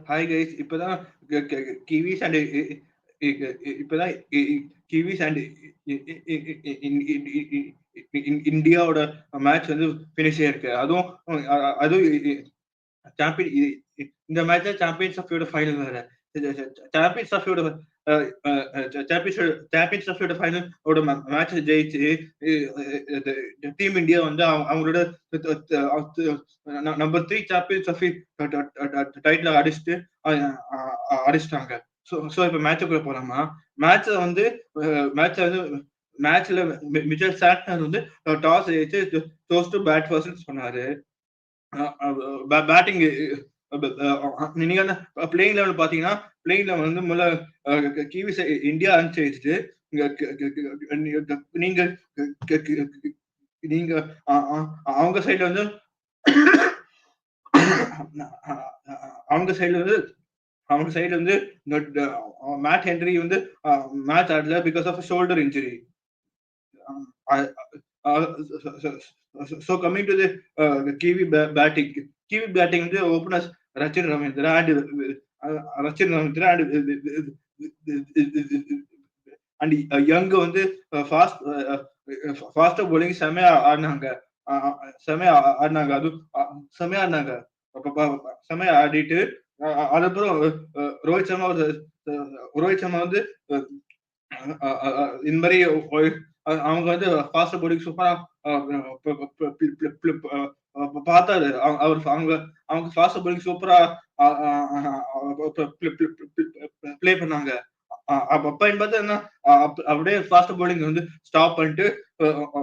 Hi guys. இப்பதான் Kiwis and இப்பதான் Kiwis and இந்தியாவோட மேட்ச் வந்து பினிஷ் ஆயிருக்கு. அதுவும் சாம்பியன் இந்த மேட்ச் சாம்பியன்ஸ் ஆஃப் ஃபைனல் வேற. Champions of Champions of final ஓட மேட்ச் ஜெயிச்சு டீம் இந்தியா வந்து அவங்களோட நம்பர் 3 சாம்பியன்ஸ் ஆஃப் டைட்டில் அடிச்சிட்டாங்க. சோ இப்ப மேட்சுக்குள்ள போலாமா? மேட்ச் வந்து மேட்ச்ல மிச்சல் சாட்னர் வந்து டாஸ் ஜெயிச்சு சோஸ் டு பேட் ஃபர்ஸ்ட் சொன்னாரு. பேட்டிங் நீங்க பிளேயிங் லெவல் பாத்தீங்கன்னா பிளேயிங் லெவல் வந்து முதல்ல கிவிஸ் இந்தியா அனுப்பிச்சு நீங்க நீங்க அவங்க சைடுல வந்து அவங்க சைடுல வந்து மேட் ஹென்ரி வந்து மேட்ச் ஆடல because of shoulder injury. So coming to the Kiwi batting வந்து openers Rachin Ravindra and Young வந்து ஃபாஸ்டா bowling செமையா ஆடினாங்க. அது செமையா ஆடிட்டு அதுக்கப்புறம் ரோஹித் சர்மா வந்து இந்த மாதிரி அவங்க வந்து ஃபாஸ்ட் bowling சூப்பரா பார்த்தாரு. அவங்க ஃபாஸ்ட் bowling சூப்பரா பிளே பண்ணாங்க. அப்ப பார்த்தா என்ன அப்படியே ஃபாஸ்ட் bowling வந்து ஸ்டாப் பண்ணிட்டு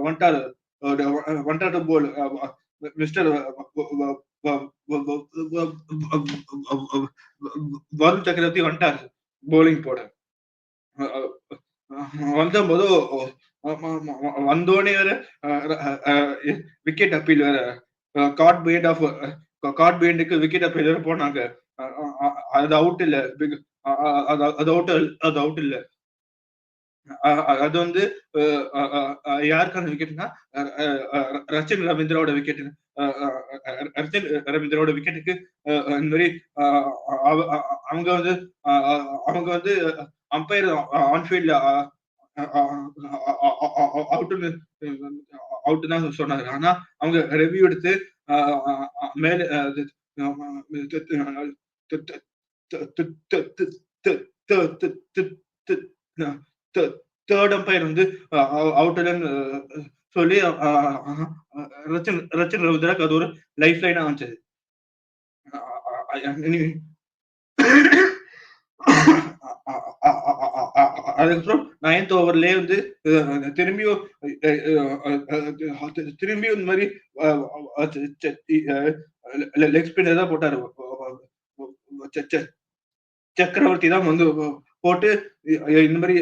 வந்துட்டாரு போல் மிஸ்டர் வருண் சக்கரவர்த்தி வந்துட்டாரு bowling போட. வந்தபோது வந்தோடனே வேற விக்கெட் அப்பீல் வேற காட் பெயிண்டுக்கு விக்கெட் அப்பீல் வேற போனாங்க. அது அவுட் இல்ல. அது அவுட் இல்ல. அது வந்து யாருக்கான விக்கெட்னா ரச்சின் ரவீந்திராவோட விக்கெட். ரச்சின் ரவீந்திராவோட விக்கெட்டுக்கு இந்த மாதிரி அவங்க வந்து அம்பையர் ஆன்ஃபீல்ட்ல அவுட் தான் சொன்னாங்க. ஆனா அவங்க ரிவ்யூ எடுத்து மேல தேர்ட் அம்பையர் வந்து அவுட்லன்னு சொல்லி ரச்சின் ரவீந்திராக்கு அது ஒரு லைஃப் லைனா வந்துச்சு. அதுக்கப்புறம் 9th ஓவர்லயே வந்து திரும்பியும் இந்த மாதிரி லெக் ஸ்பின்னர் தான் போட்டாரு. சக்கரவர்த்தி தான் வந்து போட்டு இந்த மாதிரி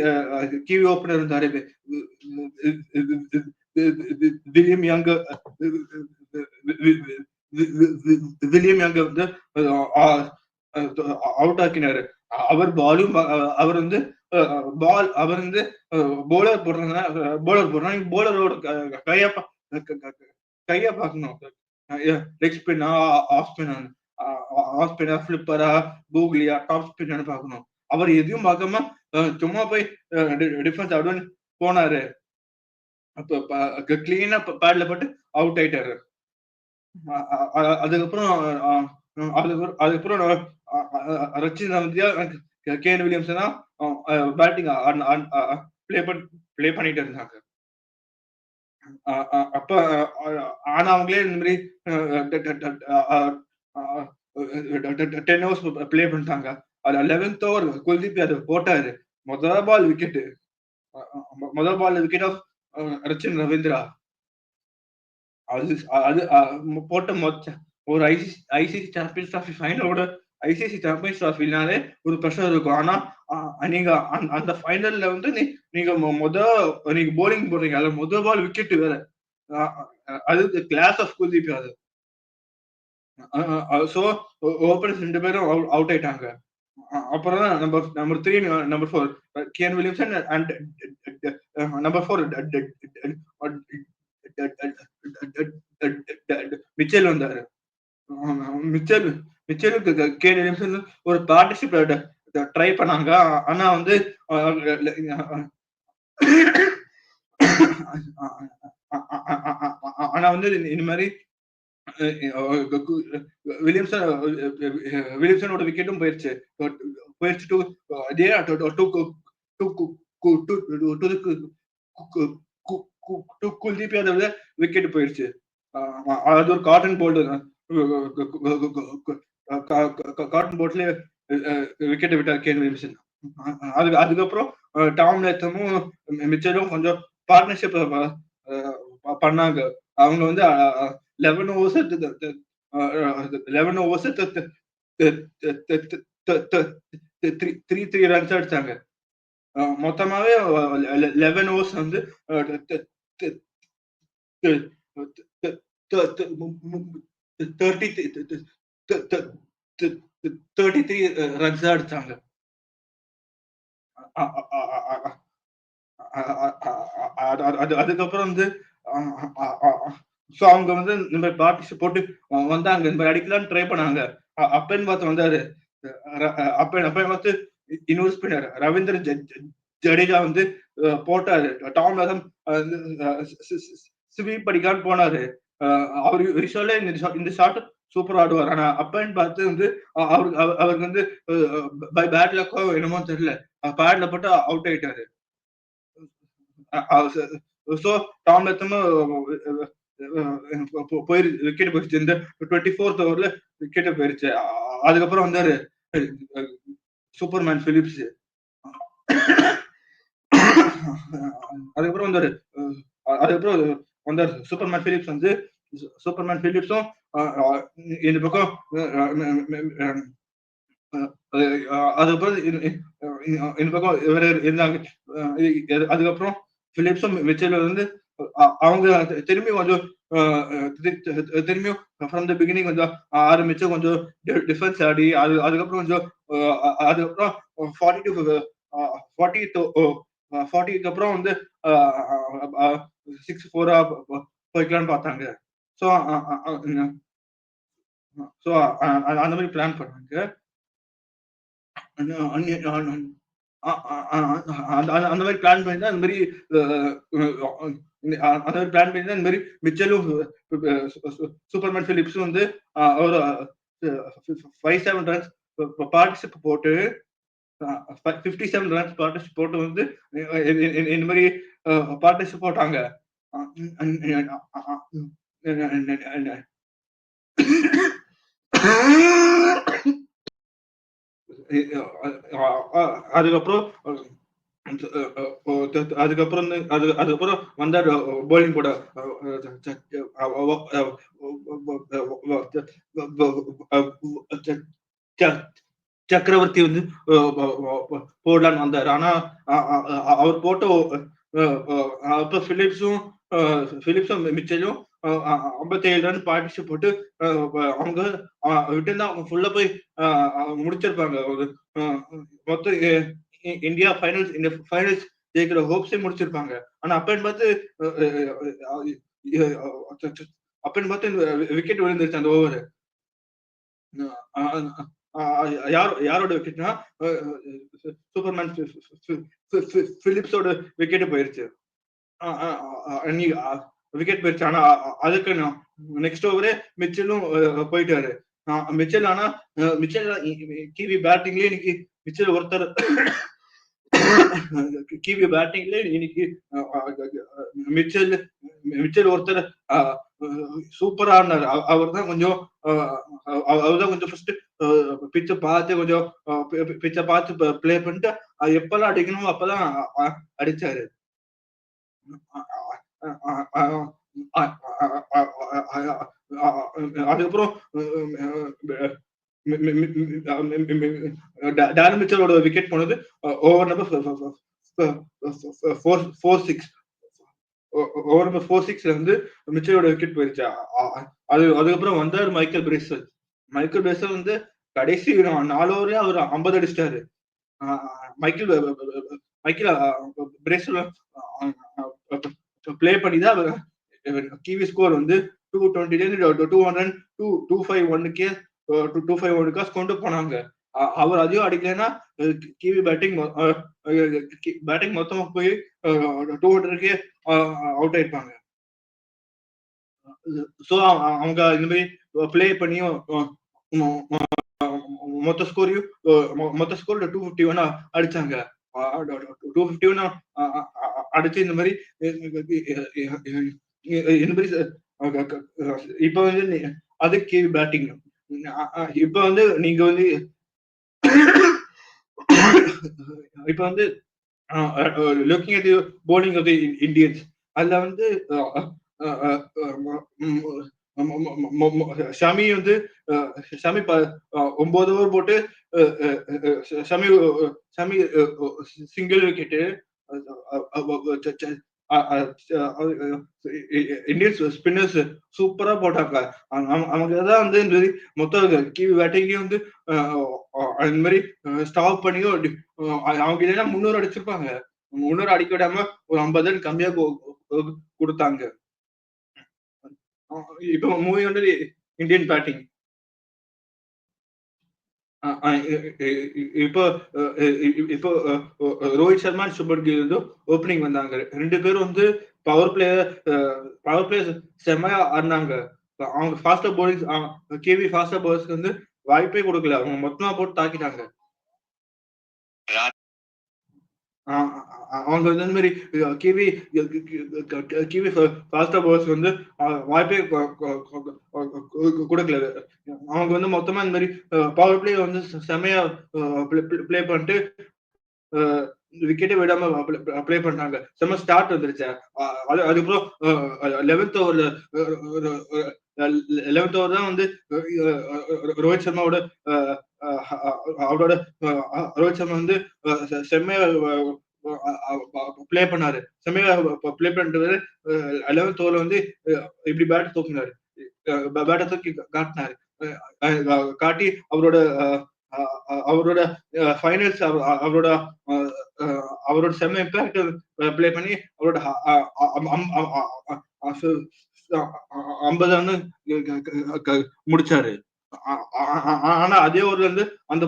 கிவி ஓபனர் இருந்தாரு வில்லியம் யங் வந்து அவுட் ஆக்கினாரு. அவர் வந்து போலர் போடுறாங்க. போலரோட கைய பாக்கணும். லெக் ஸ்பின்னா ஆஃப் ஸ்பின்னா ஃபிளிப்பரா கூகுளியா டாப் ஸ்பின்னு பாக்கணும். அவர் எதையும் பார்க்காம சும்மா போய் டிஃபென்ஸ் அவுட் போனாரு. அப்ப கிளீனா பேட்ல போட்டு அவுட் ஆயிட்டாரு. அதுக்கப்புறம் ரச்சின் ரவீந்திரா கேன் வில்லியம்சன் தான் பேட்டிங் பிளே பண்ணிட்டு இருந்தாங்க. அப்ப ஆனா அவங்களே இந்த மாதிரி 10 overs பிளே பண்ணிட்டாங்க. அது 11th ஓவர் குல்தீப் யாதவ் போட்டாரு. முதல் ball wicket of Rachin Ravindra. அது போட்ட ஒரு ஐசிசி சாம்பியன்ஸ் டிராஃபி ஃபைனலோட ஐசிசி சாம்பியன்ஸ் டிராஃபினாலே ஒரு ப்ரெஷர் இருக்கும். ஆனா நீங்க அந்த ஃபைனல்ல வந்து நீங்க நீங்க போலிங் போடுறீங்க. அதுல முதல் பால் விக்கெட் வேற. அது class of Kuldeep Yadav. So openers 2 பேரும் அவுட் ஆயிட்டாங்க. அப்புறம் number 3 number 4 Kane Williamson and number 4 Mitchell வந்தாரு. மிச்சல் மிச்சலும் கேன் வில்லியம்சன் ஒரு பார்ட்னர்ஷிப் ட்ரை பண்ணாங்க. ஆனா வந்து ஆனா வந்து இந்த மாதிரி வில்லியம்சன் வில்லியம்சனோட விக்கெட்டும் போயிருச்சு. போயிருச்சு டு அதே to to to to to Kuldeep Yadav wicket போயிருச்சு. அது ஒரு காட்டன் போல்டு காட்டன் போல்ட்ல விக்கெட் விட்டார் கேன் வில்லியம்சன். அதுக்கப்புறம் டாம் லேத்தமும் மிச்சலும் கொஞ்சம் பார்ட்னர்ஷிப் பண்ணாங்க. அவங்க வந்து 11 ஓவர்ஸ் 11 ஓவர்ஸ் 3 ரன்ஸ் அடிச்சாங்க. மொத்தமாவே 11 ஓவர்ஸ் வந்து 33 ரன்ஸ் அடிச்சாங்க. அதுக்கப்புறம் வந்து அவங்க வந்து இந்த மாதிரி பார்ட்டிஷிப் போட்டு வந்தாங்க. இந்த மாதிரி அடிக்கலாம்னு ட்ரை பண்ணாங்க. அப்பன்னு பார்த்து வந்தாரு. அப்பன்னு பார்த்து இன்னொரு ஸ்பின்னர் ரவீந்திர ஜடேஜா வந்து போட்டாரு. டாம் லேதம் ஸ்வீப் அடிக்கலான்னு போனாரு. அவரு விஷாலே இந்த ஷாட் சூப்பர் ஆடுவார். ஆனா அப்பன்னு பார்த்து வந்து அவருக்கு வந்து பை பேட் லக்கோ என்னமோ தெரியல, பேட்ல போட்டு அவுட் ஆயிட்டாரு. ஸோ டாம் லெத்தமும் விக்கெட் போயிடுச்சு. இந்த 24th ஓவர்ல விக்கெட் போயிருச்சு. அதுக்கப்புறம் வந்தாரு சூப்பர்மேன் பிலிப்ஸ். அதுக்கப்புறம் வந்தாரு சூப்பர்மேன் பிலிப்ஸ் வந்து சூப்பர்மேன் பிலிப்ஸும் இந்த பக்கம் அதுக்கப்புறம் இந்த பக்கம் இவர் இருந்தாங்க. அதுக்கப்புறம் பிலிப்ஸும் மிச்சல் வந்து அவங்க திரும்பி கொஞ்சம் திரும்பியும் ஃப்ரம் த பிகினிங் கொஞ்சம் ஆரம்பிச்சு கொஞ்சம் டிஃபென்ஸ் ஆடி அதுக்கப்புறம் கொஞ்சம் அதுக்கப்புறம் 40க்கு அப்புறம் வந்து 6-4 போய்க்கலாம்னு பார்த்தாங்க. ஸோ அந்த மாதிரி பிளான் பண்ணாங்க. அந்த மாதிரி பிளான் பண்ணி தான் இந்த மாதிரி அந்த மாதிரி பிளான் பண்ணி தான் இந்த மாதிரி மிச்சலும் சூப்பர்மேன் பிலிப்ஸும் வந்து ஒரு 57 ரன்ஸ் பார்ட்டிசிப் போட்டு 57 ரன்ஸ் பார்ட்டிசிப் போட்டு வந்து இந்த மாதிரி பார்ட்டிசிப் போட்டாங்க. அதுக்கப்புறம் அதுக்கப்புறம் வந்தாரு போலிங் போட சக்கரவர்த்தி வந்து போடலான்னு வந்தாரு. ஆனா அவர் போட்ட அப்ப பிலிப்ஸும் மிச்சலும் 57 ரன் பார்ட்டிஷிப் போட்டு அவங்க விட்டு அவங்க ஃபுல்லா போய் முடிச்சிருப்பாங்க. ஒரு மொத்தம் இந்தியா ஃபைனல்ஸ் ஜெயிக்கிற ஹோப்ஸே முடிச்சிருப்பாங்க. ஆனா அப்பன்னு பார்த்து விக்கெட் விழுந்துருச்சு அந்த ஓவர். யாரோட விக்கெட்னா சூப்பர்மேன் பிலிப்ஸோட விக்கெட் போயிருச்சு. விக்கெட் போயிருச்சு. ஆனா அதுக்கு நெக்ஸ்ட் ஓவரே மிச்சலும் போயிட்டாரு. மிச்சல் ஆனா கிவி பேட்டிங்லயே இன்னைக்கு மிச்சல் ஒருத்தர் கிவி பேட்டிங்ல இன்னைக்கு மிச்சல் ஒருத்தர் சூப்பரா ஆடினாரு. அவர் தான் கொஞ்சம் ஃபர்ஸ்ட் பிச்சை பார்த்து கொஞ்சம் பிச்சை பார்த்து பிளே பண்ணிட்டு எப்பெல்லாம் அடிக்கணுமோ அப்பதான் அடிச்சாரு. அதுக்கப்புறம் டேரன் மிச்சலோட விக்கெட் போனது ஓவர் நம்பர் 4-6 ஓவர் நம்பர் 4-6 வந்து மிச்சலோட விக்கெட் போயிருச்சு. அதுக்கப்புறம் வந்தாரு மைக்கேல் பிரேசல் வந்து கடைசி 4 ஓவர்ல அவர் 50 அடிச்சிட்டாரு. மைக்கேல் பிரேசல் பிளே பண்ணிதான் கிவி ஸ்கோர் வந்து 220 251 250 விக்கெட்ஸ் கொண்டு போனாங்க. அவர் அதையும் அடிக்கலைன்னா கிவி பேட்டிங் மொத்தமா போய் 200க்கே அவுட் ஆயிருப்பாங்க. சோ அவங்க இந்த மாதிரி பிளே பண்ணியும் மொத்த ஸ்கோரையும் மொத்த ஸ்கோர் 251 அடிச்சாங்க. 251 அடிச்சு இந்த மாதிரி இந்த மாதிரி இப்ப வந்து அதுக்கு பேட்டிங் இப்ப வந்து நீங்க வந்து இப்ப வந்து looking at the bowling of the Indians அதுல வந்து ஷமி வந்து ஷமி 9 ஓவர் போட்டு Shami Shami single wicket Indians spinners சூப்பரா போட்டாங்க. அவங்க தான் வந்து இந்த மாதிரி மொத்தம் கிவி பேட்டிங்கையும் வந்து அந்த மாதிரி ஸ்டாப் பண்ணியும் அவங்க இல்லைன்னா 300 அடிச்சிருப்பாங்க. 300 அடிக்க விடாம ஒரு 50 ரன் கம்மியா கொடுத்தாங்க. இப்போ மூவிங் வந்து இந்தியன் பேட்டிங். இப்போ இப்போ ரோஹித் சர்மா சுப்மன் கில் வந்து ஓப்பனிங் வந்தாங்க. 2 பேரும் வந்து பவர் பிளே செம்மையா ஆடினாங்க. அவங்க ஃபாஸ்டர் பவுலிங் கேவி ஃபாஸ்டர் பவுலர்ஸ்க்கு வந்து வாய்ப்பே கொடுக்கல. அவங்க மொத்தமா போட்டு தாக்கிட்டாங்க. அவங்க வந்து இந்த மாதிரி கிவி ஃபாஸ்டர் பவுலர்ஸ் வந்து வாய்ப்பே கொடுக்கல. அவங்க வந்து மொத்தமா இந்த மாதிரி பவர் பிளே வந்து செம்மையா பிளே பண்ணிட்டு விக்கெட்டே விடாம பிளே பண்ணாங்க. செம்ம ஸ்டார்ட் வந்துருச்சு. அதுக்கப்புறம் 11th ஓவர் தான் வந்து ரோஹித் சர்மாவோட அவரோட ரோஹித் சர்மா வந்து செம்மையா பிளே பண்ணாரு. செம்மையா பிளே பண்ணிட்டு 11th ஓவர்ல வந்து இப்படி பேட் தூக்கினாரு. பேட்டை தூக்கி காட்டினாரு. காட்டி அவரோட ஃபைனல்ஸ் அவரோட செம்ம இம்பாக்ட் பிளே பண்ணி அவரோட 50 ரன் முடிச்சாரு. ஆனா அதே ஊர்ல இருந்து அந்த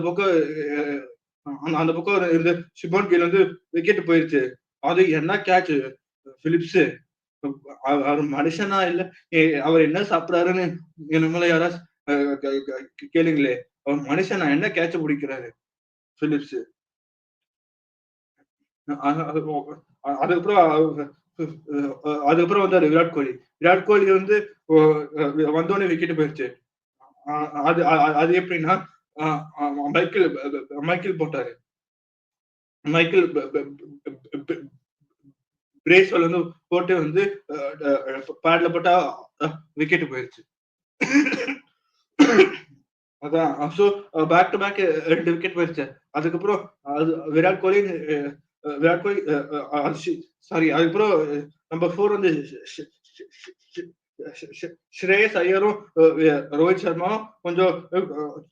பக்கம் இருந்து சுப்மன் கில் வந்து விக்கெட் போயிருச்சு. அது என்ன கேட்ச் பிலிப்ஸ். அவர் மனுஷனா இல்ல அவர் என்ன சாப்பிடாருன்னு நம்மள யாராவது கேளுங்களே. அவர் மனுஷனா என்ன கேட்ச் பிடிக்கிறாரு பிலிப்ஸ். அதுக்கப்புறம் வந்தாரு விராட் கோலி. விராட் கோலி வந்து வந்தோடனே விக்கெட் போயிருச்சு. அது எப்படின்னா மைக்கேல் போட்டாரு. மைக்கேல் பிரேஸ்வல் வந்து போட்டு வந்து பேட்ல போட்டா விக்கெட் போயிருச்சு. அதான் so back to back 2 wicket போயிருச்சு. அதுக்கப்புறம் விராட் கோலி சாரி அதுக்கப்புறம் நம்பர் 4 வந்து ஸ்ரேயஸ் ஐயரும் ரோஹித் சர்மாவும் கொஞ்சம்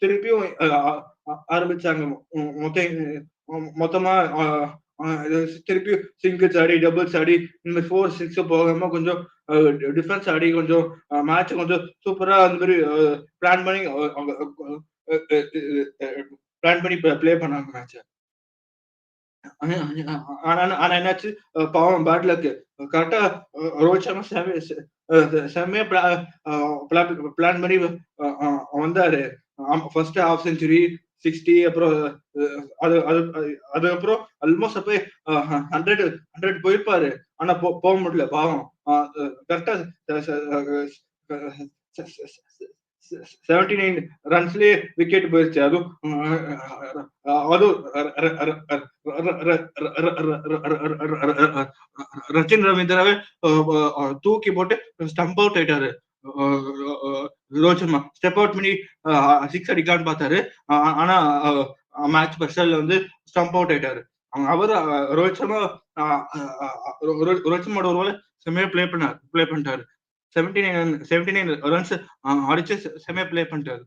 திருப்பியும் ஆரம்பிச்சாங்க. மொத்தமா திருப்பி சிங்கிள்ஸ் ஆடி டபுள்ஸ் ஆடி இந்த 4-6 போகாம கொஞ்சம் டிஃபென்ஸ் ஆடி கொஞ்சம் மேட்ச் கொஞ்சம் சூப்பரா அந்த மாதிரி பிளான் பண்ணி பிளே பண்ணாங்க மேட்ச். ஆனா என்னாச்சு பாவம் பேட் லக். கரெக்டா ரோஹித் சர்மா செம்மையா பிளான் பண்ணி வந்தாரு. ஃபர்ஸ்ட் ஹாஃப் செஞ்சுரி 60 அப்புறம் அதுக்கப்புறம் ஆல்மோஸ்ட் போய் 100 போயிருப்பாரு. ஆனா போக முடியல பாவம். கரெக்டா 79 ரன்ஸ்லயே விக்கெட் போயிருச்சு. அதுவும் ரச்சின் ரவீந்திராவே தூக்கி போட்டு ஸ்டம்ப் அவுட் ஆயிட்டாரு. ரோஹித் சர்மா ஸ்டெப் அவுட் பண்ணி 6 அடிக்கலான்னு பார்த்தாரு. ஆனா மேட்ச் ஸ்பெஷல்ல வந்து ஸ்டம்ப் அவுட் ஆயிட்டாரு. அவர் ரோஹித் சர்மாவோட ஒரு வேலை செம்மையா பிளே பண்ணிட்டாரு. 79 ரன்ஸ் அடிச்சு செம்மையா பிளே பண்ணிட்டாரு.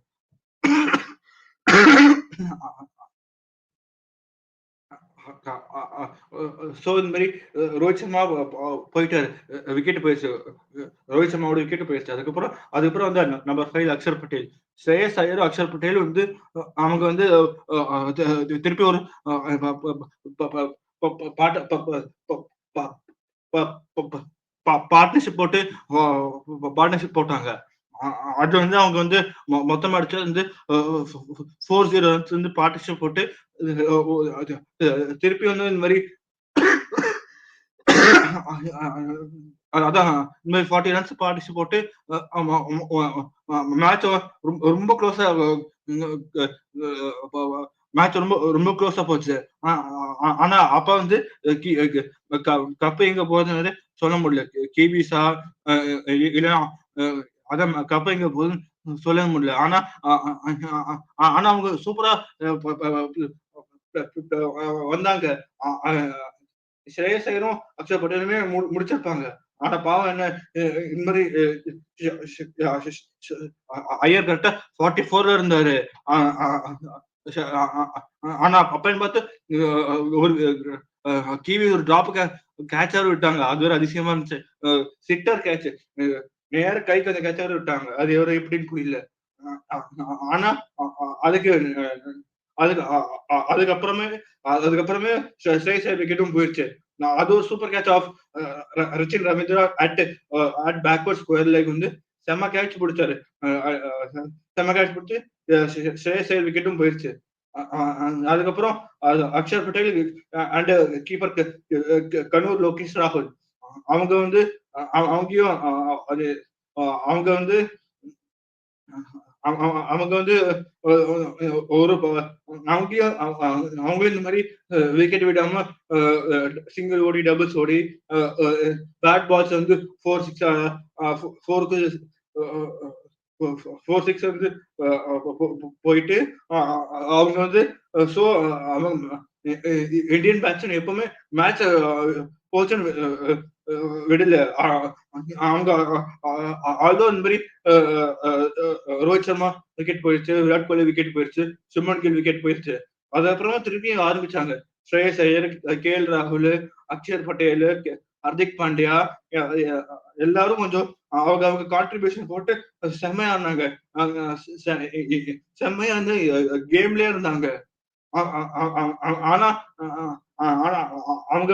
ஸோ இந்த மாதிரி ரோஹித் சர்மா போயிட்டாரு, விக்கெட் போயிடுச்சு. ரோஹித் சர்மாவோட விக்கெட் போயிடுச்சு. அதுக்கப்புறம் வந்து நம்பர் 5 அக்ஷர் பட்டேல். ஸ்ரேயஸ் ஐயரும் அக்ஷர் பட்டேல் வந்து அவங்க வந்து திருப்பி ஒரு பார்ட்னர்ஷிப் போட்டு பார்ட்னர்ஷிப் போட்டாங்க. அது வந்து அவங்க வந்து மொத்தமா அடிச்சது வந்து 4-0 ரன்ஸ் வந்து பார்ட்னர்ஷிப் போட்டு திருப்பி வந்து இந்த மாதிரி அதான் இந்த மாதிரி 40 ரன்ஸ் பார்ட்னர்ஷிப் போட்டு மேட்ச் ரொம்ப க்ளோஸா மேட்ச் ரொம்ப ரொம்ப க்ளோஸா போச்சு. ஆனா அப்ப வந்து கப்பு எங்க போகுதுன்னு சொல்ல முடியல. கிவிஸா இல்லைன்னா அதான் கப்பு எங்க போகுதுன்னு சொல்ல முடியல. ஆனா ஆனா அவங்க சூப்பரா வந்தாங்க. ஸ்ரேயஸ் ஐயரும் அக்ஷர் பட்டேலுமே முடிச்சிருப்பாங்க. ஆனா பாவம் என்ன இந்த மாதிரி ஐயர் கரெக்டா 44ல இருந்தாரு. ஆனா அப்பன்னு பார்த்து ஒரு கிவி ஒரு டிராப் கேட்சாவது விட்டாங்க. அது ஒரு அதிசயமா இருந்துச்சு. சிட்டர் கேட்ச் நேர கைக்கு அந்த கேட்சாவது விட்டாங்க. அது எவரு எப்படின்னு புரியல. ஆனா அதுக்கு அதுக்கு அதுக்கப்புறமே அதுக்கப்புறமே ஸ்ரேயஸ் ஐயர் விக்கெட்டும் போயிடுச்சு. அது ஒரு super catch of Rachin Ravindra at backward square like வந்து செம்ம கேட்ச் பிடிச்சாரு. செம்ம கேட்ச் பிடிச்சி ஸ்ரேயஸ் ஐயர் விக்கெட்டும் போயிடுச்சு. அதுக்கப்புறம் அக்ஷர் பட்டேல் அண்ட் கீப்பர் கனூர் லோகேஷ் ராகுல் அவங்க வந்து அவங்கயும் அது அவங்க வந்து அவங்க வந்து ஒரு அவங்களும் இந்த மாதிரி விக்கெட் விடாம சிங்கிள் ஓடி டபுள்ஸ் ஓடி பேட் பால்ஸ் வந்து 4-6 வந்து போயிட்டு அவங்க வந்து ஸோ அவங்க இந்தியன் பேட்ஸ்மேன் எப்பவுமே மேட்ச் போச்சுன்னு விடல. அவங்க ஆல்தோ இந்த மாதிரி ரோஹித் சர்மா விக்கெட் போயிடுச்சு, விராட் கோலி விக்கெட் போயிடுச்சு, சுமன் கில் விக்கெட் போயிடுச்சு. அதுக்கப்புறமா திருப்பி ஆரம்பிச்சாங்க. ஸ்ரேயஸ் ஐயர், கேஎல் ராகுல், அக்ஷர் பட்டேல், ஹர்திக் பாண்டியா எல்லாரும் கொஞ்சம் அவங்க கான்ட்ரிபியூஷன் போட்டு செம்மையா இருந்தாங்க. செம்மையா வந்து கேம்லயே இருந்தாங்க. ஆனா ஆனா அவங்க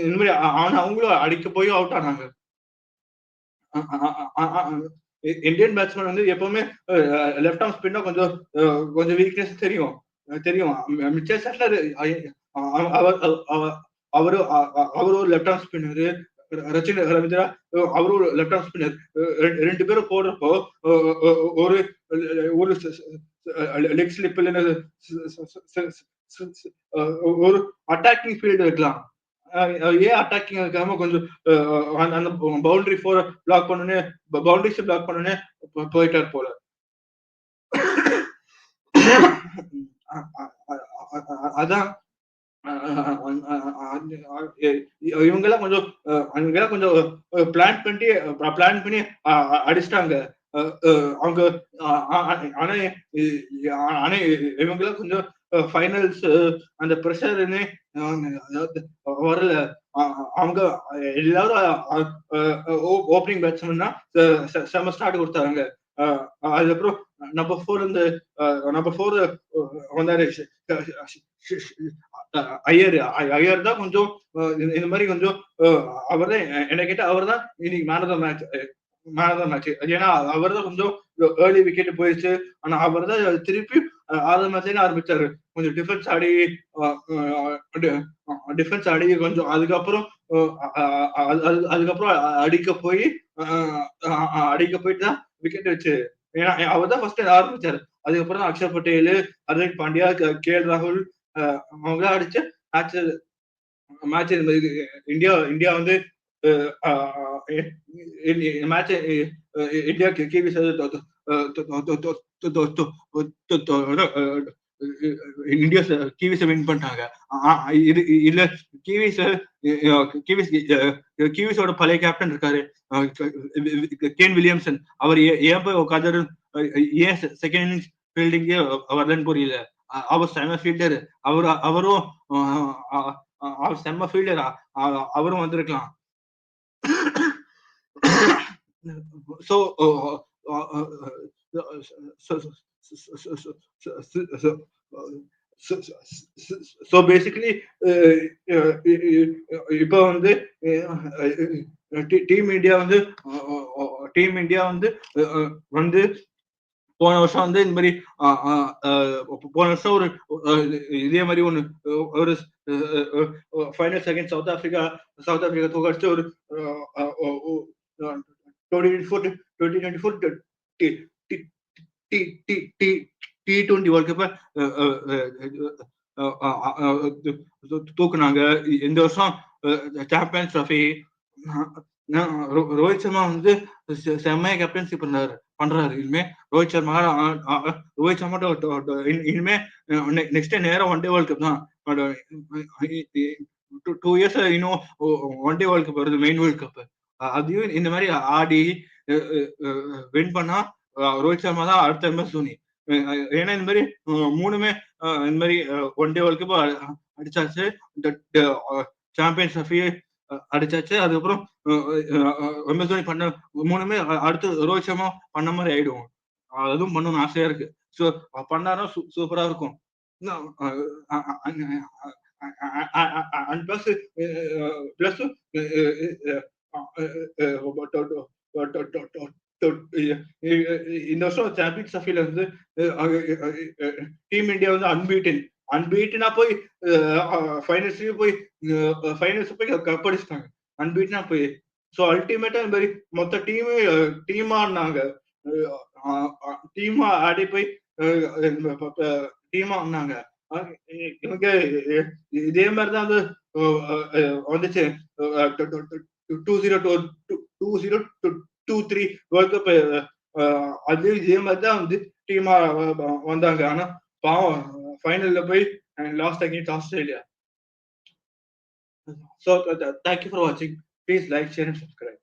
இந்த மாதிரி ஆனா அவங்களும் அடிக்க போய் அவுட் ஆனாங்க. இந்தியன் பேட்ஸ்மேன் வந்து எப்பவுமே லெஃப்ட் ஆர்ம் ஸ்பின்னா கொஞ்சம் கொஞ்சம் வீக்னஸ் தெரியும் தெரியும். மிச்சர் சாட்லர் அவரு அவரு ஒரு left arm spinner. Rachin Ravindra அவரு ஒரு லெஃப்ட் ஆர்ம் ஸ்பின்னர். ரெண்டு பேரும் போடுறப்போ ஒரு ஒரு லெக் ஸ்லிப் இல்லைன்னா ஒரு அட்டாக்கிங் ஃபீல்டு வைக்கலாம். ஏன் அட்டாக்கிங் இருக்காம கொஞ்சம் அந்த பவுண்டரி ஃபோர் பிளாக் பண்ணனே பவுண்டரிஸ் பிளாக் பண்ணனே போயிட்டார் போல. அதான் இவங்கெல்லாம் கொஞ்சம் பிளான் பண்ணி அடிச்சிட்டாங்க. அவங்க ஆனா ஆனா இவங்கெல்லாம் கொஞ்சம் ஃபைனல்ஸ் அந்த ப்ரெஷர்னு வரல. அவங்க எல்லாரும் ஓப்பனிங் பேட்ஸ்மேன் தான் செம ஸ்டார்ட் கொடுத்தாங்க. அதுக்கப்புறம் நம்பர் 4 வந்தாரு ஐயர் தான் கொஞ்சம் இந்த மாதிரி கொஞ்சம் அவர் தான் என்ன கேட்டா அவர் தான் இன்னைக்கு மேன் ஆஃப் த மேட்ச். ஏன்னா அவர் தான் கொஞ்சம் ஏர்லி விக்கெட் போயிடுச்சு. ஆனா அவர் தான் திருப்பி 6 மேட்ச்ல ஆரம்பிச்சாரு. கொஞ்சம் டிஃபென்ஸ் ஆடி கொஞ்சம் அதுக்கப்புறம் அடிக்க போயிட்டு தான் விக்கெட் வச்சு. ஏன்னா அவர் தான் ஃபர்ஸ்ட் ஆரம்பிச்சாரு. அதுக்கப்புறம் அக்ஷர் பட்டேல், ஹர்திக் பாண்டியா, கேஎல் ராகுல் அவங்க அடிச்சு மேட்ச் இந்தியா வந்து மேட்ச் இந்தியா கிவிஸ் இந்தியா கிவிஸ் வின் பண்ணிட்டாங்க. இல்ல கிவிஸோட பழைய கேப்டன் இருக்காரு கேன் வில்லியம்சன். அவர் ஏன் போய் உட்காந்து ஏன் செகண்ட் இன்னிங்ஸ் ஃபீல்டிங்கே வரலன்னு புரியல. அவர் செம்ம ஃபீல்டர். அவரும் அவர் செம்ம ஃபீல்டர். அவரும் வந்திருக்கலாம். So so basically இப்போ வந்து டீம் இந்தியா வந்து வந்து போன வருஷம் வந்து இந்த மாதிரி போன வருஷம் ஒரு இதே மாதிரி ஒரு ஃபைனல் செகண்ட் சவுத் ஆப்பிரிக்கா தோக்கடிச்சு ஒரு 2024 T20 வேர்ல்ட் கப்ப தூக்குனாங்க. இந்த வருஷம் சாம்பியன்ஸ் ட்ராஃபி ரோஹித் சர்மா வந்து செம்மையா கேப்டன்சி பண்றாரு. இனிமே ரோஹித் சர்மா இனிமே நெக்ஸ்ட் நேரம் ஒன் டே வேர்ல்ட் கப் தான். 2 years இன்னும் ஒன் டே வேர்ல்ட் கப் வருது, மெயின் வேர்ல்ட் கப். அதையும் இந்த மாதிரி ஆடி வின் பண்ணா ரோஹித் சர்மா தான் அடுத்த MS தோனி. ஏன்னா இந்த மாதிரி மூணுமே இந்த மாதிரி ஒன் டே வேர்ல்ட் கப் அடிச்சாச்சு, சாம்பியன்ஸ் ட்ராஃபி அடிச்சாச்சு. அதுக்கப்புறம் MS தோனி பண்ண மூணுமே அடுத்து ரோஹித் சர்மா பண்ண மாதிரி ஆயிடும். அதுவும் பண்ணணும்னு ஆசையா இருக்கு. ஸோ பண்ணாரா சூப்பரா இருக்கும். And plus இந்த வருஷம் சாம்பியன்ஸ் ட்ராஃபில வந்து டீம் இந்தியா வந்து அன்பீட்டனா போய் ஃபைனல்ஸ் போய் கப் அடிச்சிட்டாங்க. அன்பீட்டனா போய் ஸோ அல்டிமேட்டா இந்த மாதிரி மொத்த டீமா ஆடினாங்க. டீமா ஆடி போய் டீமா ஆடினாங்க. இதே மாதிரிதான் வந்து வந்துச்சு 2023 வேர்ல்ட் கப். அது இதே மாதிரிதான் வந்து டீமா வந்தாங்க. ஆனா பாவம் ஃபைனல்ல போய் last against Australia. So thank you for watching. Please like, share and subscribe.